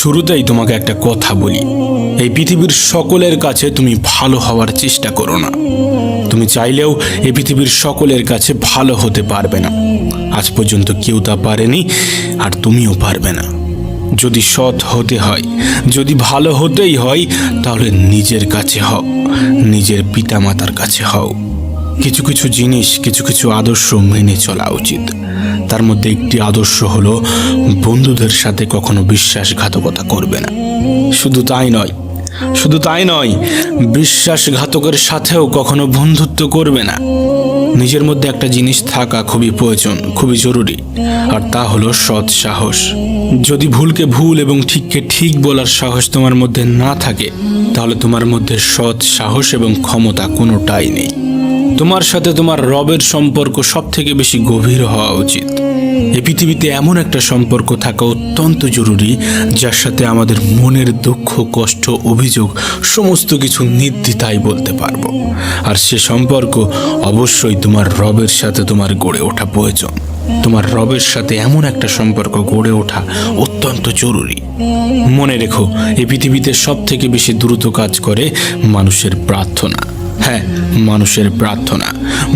শুরুতেই তোমাকে একটা কথা বলি, এই পৃথিবীর সকলের কাছে তুমি ভালো হওয়ার চেষ্টা করো না। তুমি চাইলেও এই পৃথিবীর সকলের কাছে ভালো হতে পারবে না। আজ পর্যন্ত কেউ তা পারেনি, আর তুমিও পারবে না। যদি সৎ হতে হয়, যদি ভালো হতেই হয়, তাহলে নিজের কাছে হও, নিজের পিতামাতার কাছে হও। কিছু কিছু জিনিস, কিছু কিছু আদর্শ মেনে চলা উচিত। তার মধ্যে একটি আদর্শ হলো বন্ধুদের সাথে কখনো বিশ্বাসঘাতকতা করবে না। শুধু তাই নয়, বিশ্বাসঘাতকের সাথেও কখনো বন্ধুত্ব করবে না। নিজের মধ্যে একটা জিনিস থাকা খুবই প্রয়োজন, খুবই জরুরি, আর তা হলো সৎ সাহস। যদি ভুলকে ভুল এবং ঠিককে ঠিক বলার সাহস তোমার মধ্যে না থাকে, তাহলে তোমার মধ্যে সৎ সাহস এবং ক্ষমতা কোনোটাই নেই। তোমার সাথে তোমার রবের সম্পর্ক সব থেকে বেশি গভীর হওয়া উচিত। এই পৃথিবীতে এমন একটা সম্পর্ক থাকা অত্যন্ত জরুরি, যার সাথে আমাদের মনের দুঃখ, কষ্ট, অভিযোগ সমস্ত কিছু নির্দ্বিধায় বলতে পারবো। আর সে সম্পর্ক অবশ্যই তোমার রবের সাথে তোমার গড়ে ওঠা প্রয়োজন। তোমার রবের সাথে এমন একটা সম্পর্ক গড়ে ওঠা অত্যন্ত জরুরি। মনে রেখো, এই পৃথিবীতে সব থেকে বেশি দ্রুত কাজ করে মানুষের প্রার্থনা। হ্যাঁ, মানুষের প্রার্থনা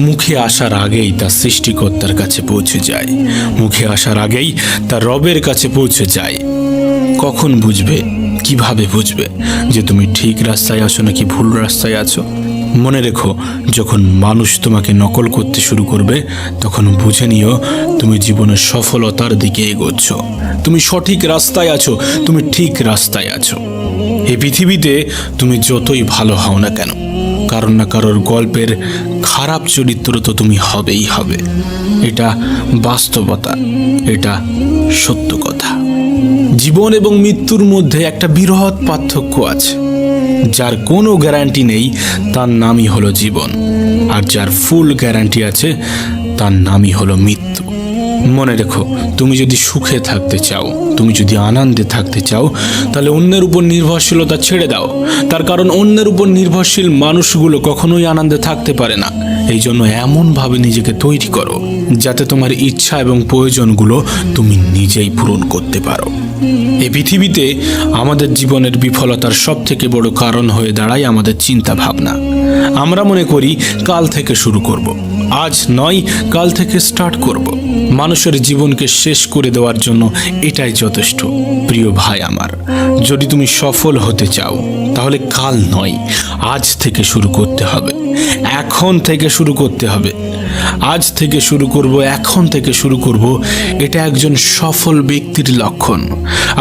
মুখে আসার আগেই তা সৃষ্টিকর্তার কাছে পৌঁছে যায়, মুখে আসার আগেই তা রবের কাছে পৌঁছে যায়। কখন বুঝবে, কিভাবে বুঝবে যে তুমি ঠিক রাস্তায় আছো নাকি ভুল রাস্তায় আছো? মনে রেখো, যখন মানুষ তোমাকে নকল করতে শুরু করবে, তখন বুঝে নিও তুমি জীবনের সফলতার দিকে এগোচ্ছ। তুমি সঠিক রাস্তায় আছো, তুমি ঠিক রাস্তায় আছো। এই পৃথিবীতে তুমি যতই ভালো হও না কেন, কারোর না কারোর গল্পের খারাপ চরিত্র তো তুমি হবেই হবে। এটা বাস্তবতা, এটা সত্য কথা। জীবন এবং মৃত্যুর মধ্যে একটা বৃহৎ পার্থক্য আছে। যার কোনো গ্যারান্টি নেই, তার নামই হলো জীবন, আর যার ফুল গ্যারান্টি আছে, তার নামই হলো মৃত্যু। মনে রেখো, তুমি যদি সুখে থাকতে চাও, তুমি যদি আনন্দে থাকতে চাও, তাহলে অন্যের উপর নির্ভরশীলতা ছেড়ে দাও। তার কারণ অন্যের উপর নির্ভরশীল মানুষগুলো কখনোই আনন্দে থাকতে পারে না। এই জন্য এমনভাবে নিজেকে তৈরি করো যাতে তোমার ইচ্ছা এবং প্রয়োজনগুলো তুমি নিজেই পূরণ করতে পারো। এই পৃথিবীতে আমাদের জীবনের বিফলতার সব থেকে বড় কারণ হয়ে দাঁড়ায় আমাদের চিন্তা ভাবনা। আমরা মনে করি কাল থেকে শুরু করব, আজ নয় কাল থেকে স্টার্ট করব। মানুষের জীবনকে শেষ করে দেওয়ার জন্য এটাই যথেষ্ট। প্রিয় ভাই আমার, যদি তুমি সফল হতে চাও, তাহলে কাল নয়, আজ থেকে শুরু করতে হবে, এখন থেকে শুরু করতে হবে। আজ থেকে শুরু করব, এখন থেকে শুরু করব, এটা একজন সফল ব্যক্তির লক্ষণ।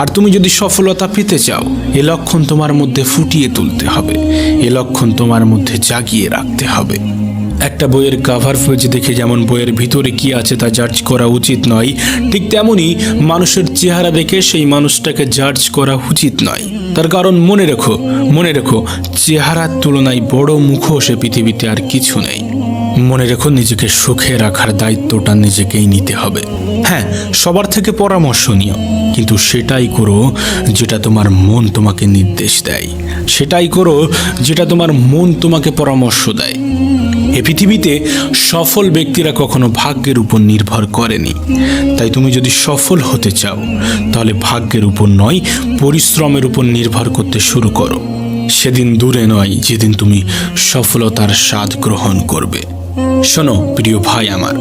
আর তুমি যদি সফলতা পেতে চাও, এ লক্ষণ তোমার মধ্যে ফুটিয়ে তুলতে হবে, এ লক্ষণ তোমার মধ্যে জাগিয়ে রাখতে হবে। একটা বইয়ের কাভার পেজ দেখে যেমন বইয়ের ভিতরে কি আছে তা জাজ করা উচিত নয়, ঠিক তেমনি মানুষের চেহারা দেখে সেই মানুষটাকে জাজ করা উচিত নয়। তার কারণ মনে রেখো, চেহারার তুলনায় বড় মুখোশ পৃথিবীতে আর কিছু নেই। মনে রেখো, নিজেকে সুখে রাখার দায়িত্বটা নিজেকেই নিতে হবে। হ্যাঁ, সবার থেকে পরামর্শ নিও, কিন্তু সেটাই করো যেটা তোমার মন তোমাকে নির্দেশ দেয়, সেটাই করো যেটা তোমার মন তোমাকে পরামর্শ দেয়। এ পৃথিবীতে সফল ব্যক্তিরা কখনো ভাগ্যের উপর নির্ভর করেনি। তাই তুমি যদি সফল হতে চাও, তাহলে ভাগ্যের উপর নয়, পরিশ্রমের উপর নির্ভর করতে শুরু করো। সেদিন দূরে নয় যেদিন তুমি সফলতার স্বাদ গ্রহণ করবে। শোনো প্রিয় ভাই আমার,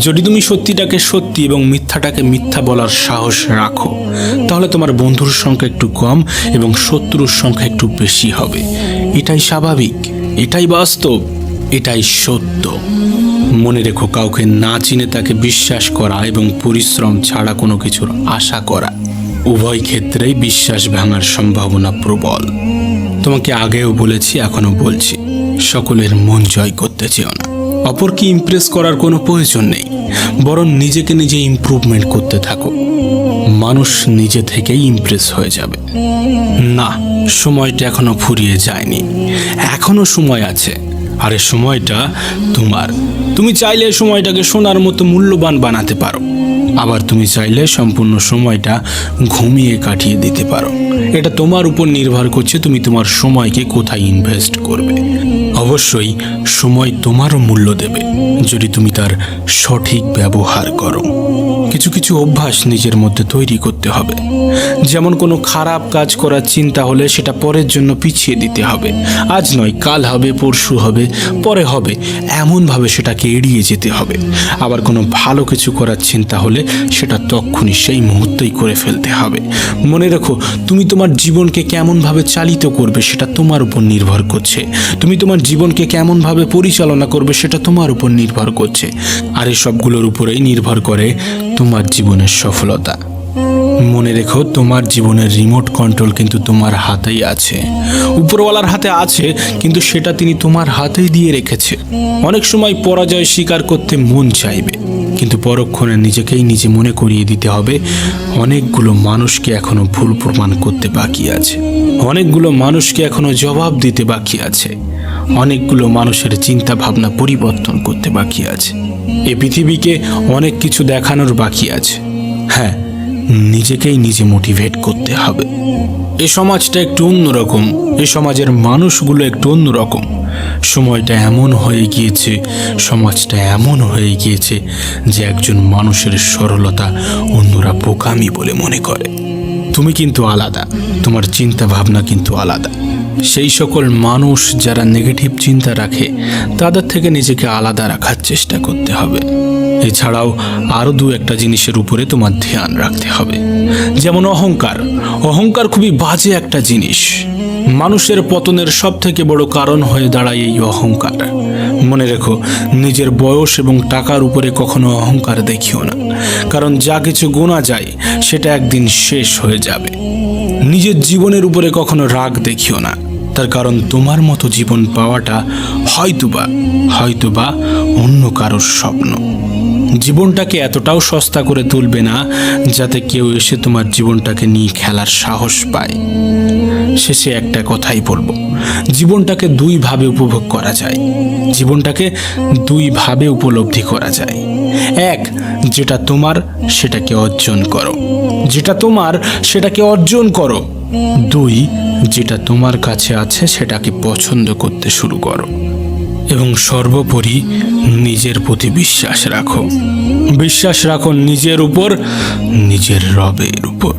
যদি তুমি সত্যিটাকে সত্যি এবং মিথ্যাটাকে মিথ্যা বলার সাহস রাখো, তাহলে তোমার বন্ধুর সংখ্যা একটু কম এবং শত্রুর সংখ্যা একটু বেশি হবে। এটাই স্বাভাবিক, এটাই বাস্তব, এটাই সত্য। মনে রেখো, কাউকে না চিনে তাকে বিশ্বাস করা এবং পরিশ্রম ছাড়া কোনো কিছুর আশা করা, উভয় ক্ষেত্রেই বিশ্বাস ভাঙার সম্ভাবনা প্রবল। তোমাকে আগেও বলেছি, এখনো বলছি, সকলের মন জয় করতে চেও না। অপরকে ইমপ্রেস করার কোনো প্রয়োজন নেই, বরং নিজেকে নিজে ইমপ্রুভমেন্ট করতে থাকো। মানুষ নিজে থেকেই ইমপ্রেস হয়ে যাবে। না, সময়টা এখনো ফুরিয়ে যায়নি, এখনো সময় আছে। আর এই সময়টা তোমার। তুমি চাইলে সময়টাকে সোনার মতো মূল্যবান বানাতে পারো, আবার তুমি চাইলে সম্পূর্ণ সময়টা ঘুমিয়ে কাটিয়ে দিতে পারো। এটা তোমার উপর নির্ভর করছে তুমি তোমার সময়কে কোথায় ইনভেস্ট করবে। অবশ্যই সময় তোমারও মূল্য দেবে যদি তুমি তার সঠিক ব্যবহার করো। কিছু কিছু অভ্যাস নিজের মধ্যে তৈরি করতে হবে। যেমন কোনো খারাপ কাজ করার চিন্তা হলে সেটা পরের জন্য পিছিয়ে দিতে হবে। আজ নয়, কাল হবে, পরশু হবে, পরে হবে, এমনভাবে সেটাকে এড়িয়ে যেতে হবে। আবার কোনো ভালো কিছু করার চিন্তা হলে সেটা তক্ষুনি সেই মুহূর্তেই করে ফেলতে হবে। মনে রেখো, তুমি তোমার জীবনকে কেমনভাবে চালিত করবে সেটা তোমার উপর নির্ভর করছে। তুমি তোমার জীবনকে কেমনভাবে পরিচালনা করবে সেটা তোমার উপর নির্ভর করছে। আর এই সবগুলোর উপরেই নির্ভর করে তোমার জীবনের সফলতা। মনে রেখো, তোমার জীবনের রিমোট কন্ট্রোল কিন্তু তোমার হাতেই আছে। উপরওয়ালার হাতে আছে, কিন্তু সেটা তিনি তোমার হাতেই দিয়ে রেখেছে। অনেক সময় পরাজয় স্বীকার করতে মন চাইবে, কিন্তু পরক্ষণে নিজেকেই নিজে মনে করিয়ে দিতে হবে অনেকগুলো মানুষকে এখনো ভুল প্রমাণ করতে বাকি আছে, অনেকগুলো মানুষকে এখনো জবাব দিতে বাকি আছে, অনেকগুলো মানুষের চিন্তা ভাবনা পরিবর্তন করতে বাকি আছে। এ পৃথিবীকে অনেক কিছু দেখানোর বাকি আছে। হ্যাঁ, নিজেকেই নিজে মোটিভেট করতে হবে। এ সমাজটা একটু অন্যরকম, এ সমাজের মানুষগুলো একটু অন্যরকম। সময়টা এমন হয়ে গিয়েছে, সমাজটা এমন হয়ে গিয়েছে যে একজন মানুষের সরলতা অন্যরা বোকামি বলে মনে করে। তুমি কিন্তু আলাদা, তোমার চিন্তা ভাবনা কিন্তু আলাদা। সেই সকল মানুষ যারা নেগেটিভ চিন্তা রাখে তাদের থেকে নিজেকে আলাদা রাখার চেষ্টা করতে হবে। এছাড়াও আরও দু একটা জিনিসের উপরে তোমার ধ্যান রাখতে হবে। যেমন অহংকার। অহংকার খুবই বাজে একটা জিনিস। মানুষের পতনের সব থেকে বড় কারণ হয়ে দাঁড়ায় এই অহংকার। মনে রেখো, নিজের বয়স এবং টাকার উপরে কখনো অহংকার দেখিও না, কারণ যা কিছু গোনা যায় সেটা একদিন শেষ হয়ে যাবে। নিজের জীবনের উপরে কখনো রাগ দেখিও না, তার কারণ তোমার মতো জীবন পাওয়াটা হয়তোবা অন্য কারোর স্বপ্ন। জীবনটাকে এতটাও সস্তা করে তুলবে না যাতে কেউ এসে তোমার জীবনটাকে নিয়ে খেলার সাহস পায়। শেষে একটা কথাই বলবো, জীবনটাকে দুইভাবে উপভোগ করা যায়, জীবনটাকে দুইভাবে উপলব্ধি করা যায়। এক, যেটা তোমার সেটাকে অর্জন করো, যেটা তোমার সেটাকে অর্জন করো। দুই, যেটা তোমার কাছে আছে সেটাকে পছন্দ করতে শুরু করো। এবং সর্বোপরি নিজের প্রতি বিশ্বাস রাখো। বিশ্বাস রাখো নিজের উপর, নিজের রবের উপর।